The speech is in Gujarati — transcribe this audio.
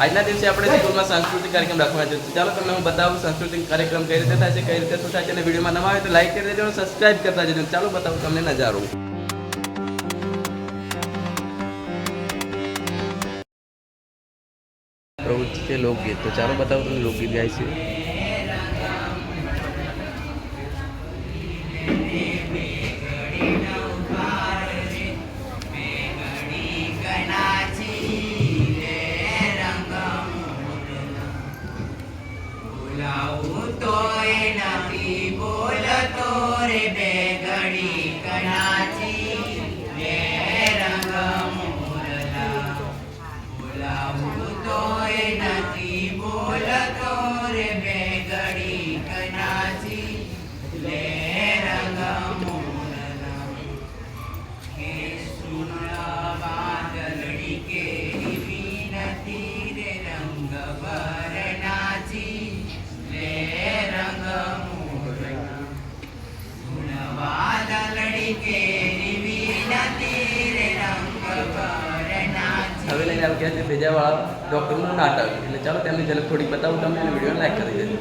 આજના દિવસે આપણે સ્કૂલમાં સાંસ્કૃતિક કાર્યક્રમ રાખવાનો છે. ચાલો તમને હું બતાવું સાંસ્કૃતિક કાર્યક્રમ કઈ રીતે થાય છે, કઈ રીતે શું થાય છે. અને વિડીયોમાં નવા આવે તો લાઈક કરી દેજો, સબસ્ક્રાઇબ કરતા જજો. ચાલો બતાવું તમને નજારો. પ્રવૃત્તિ છે લોકગીત. તો ચાલો બતાવું તમને લોકગીત ગાય છે. હવે લઈને આવી ગયા છે ભેજાવાળા ડૉક્ટરનું નાટક. એટલે ચાલો તેમની ઝલક થોડીક બતાવું તમને અને વિડીયો લાઈક કરી દેજો.